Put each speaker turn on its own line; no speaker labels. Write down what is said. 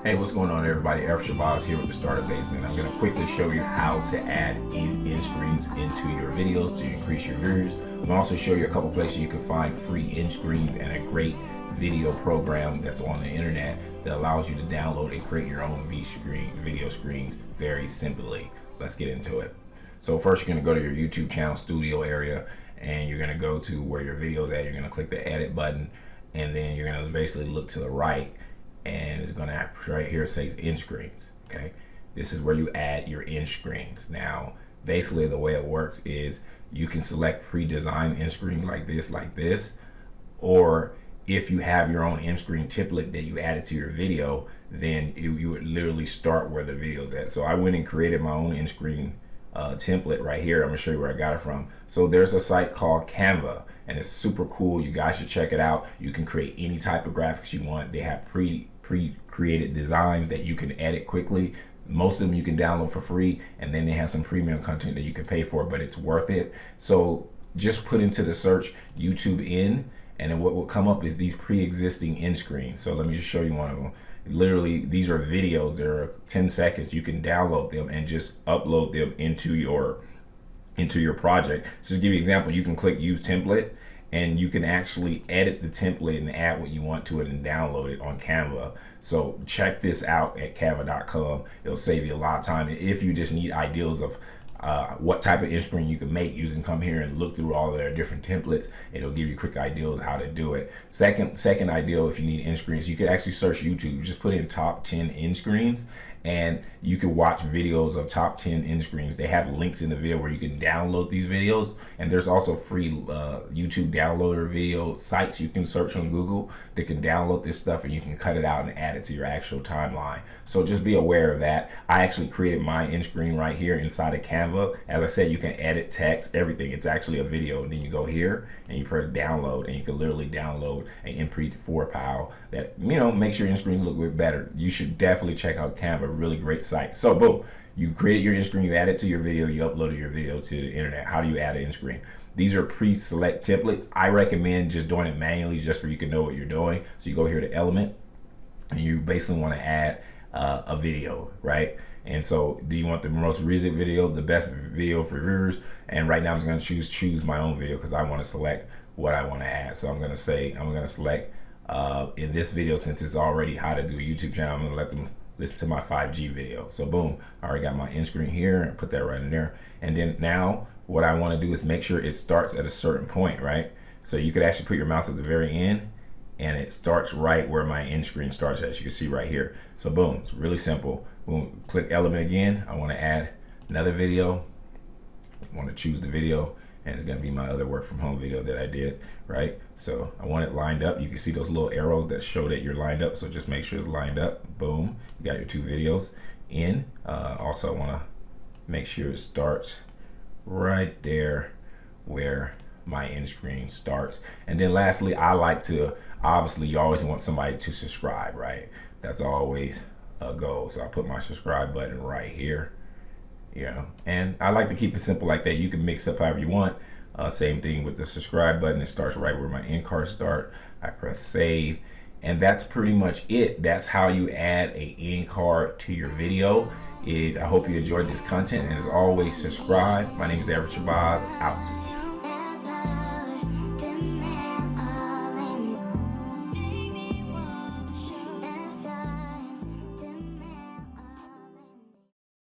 Hey, what's going on, everybody? Eric Shabazz here with the Startup Basement. I'm going to quickly show you how to add in screens into your videos to increase your views. I'm going to also show you a couple places you can find free in screens and a great video program that's on the internet that allows you to download and create your own video screens very simply. Let's get into it. So first, you're going to go to your YouTube channel studio area, and you're going to go to where your video is at. You're going to click the edit button, and then you're going to basically look to the right, and it's going to right here, it says in screens. Okay, this is where you add your in screens. Now basically the way it works is you can select pre-designed in screens like this, or if you have your own in screen template that you added to your video, then you would literally start where the video is at. So I went and created my own in screen template right here. I'm gonna show you where I got it from. So there's a site called Canva, and it's super cool. You guys should check it out. You can create any type of graphics you want. They have pre-created designs that you can edit quickly. Most of them you can download for free, and then they have some premium content that you can pay for, but it's worth it. So just put into the search YouTube in, and then what will come up is these pre-existing in screens. So let me just show you one of them. Literally, these are videos. They're 10 seconds. You can download them and just upload them into your project. So to give you an example, you can click use template, and you can actually edit the template and add what you want to it and download it on Canva. So check this out at canva.com. It'll save you a lot of time. If you just need ideas of what type of in screen you can make, you can come here and look through all their different templates. It'll give you quick ideas how to do it. Second idea, if you need in screens, you can actually search YouTube. Just put in top 10 in screens, and you can watch videos of top 10 in screens. They have links in the video where you can download these videos, and there's also free YouTube downloader video sites you can search on Google that can download this stuff, and you can cut it out and add it to your actual timeline. So just be aware of that. I actually created my in screen right here inside of Canva. As I said, you can edit text, everything. It's actually a video, and then you go here and you press download, and you can literally download an MP4 file that, you know, makes your in screens look a bit better. You should definitely check out Canva. Really great site. So boom, you created your in screen, you add it to your video, you uploaded your video to the internet. How do you add an in screen? These are pre-select templates. I recommend just doing it manually, just so you can know what you're doing. So you go here to element, and you basically want to add a video, right? And so do you want the most recent video, the best video for viewers? And right now I'm just going to choose my own video, because I want to select what I want to add. So I'm going to select in this video, since it's already how to do a YouTube channel, I'm going to let them listen to my 5G video. So boom, I already got my in screen here, and put that right in there. And then now what I want to do is make sure it starts at a certain point, right? So you could actually put your mouse at the very end, and it starts right where my in screen starts, as you can see right here. So boom, it's really simple. Boom, click element again. I want to add another video. I want to choose the video, and it's going to be my other work from home video that I did, right? So I want it lined up. You can see those little arrows that show that you're lined up, so just make sure it's lined up. Boom, you got your two videos in. Also, I want to make sure it starts right there where my in screen starts. And then lastly, I like to, obviously you always want somebody to subscribe, right? That's always a goal. So I put my subscribe button right here. And I like to keep it simple like that. You can mix up however you want. Same thing with the subscribe button. It starts right where my end cards start. I press save, and that's pretty much it. That's how you add a end card to your video. I hope you enjoyed this content, and as always, subscribe. My name is Eric Shabazz, out.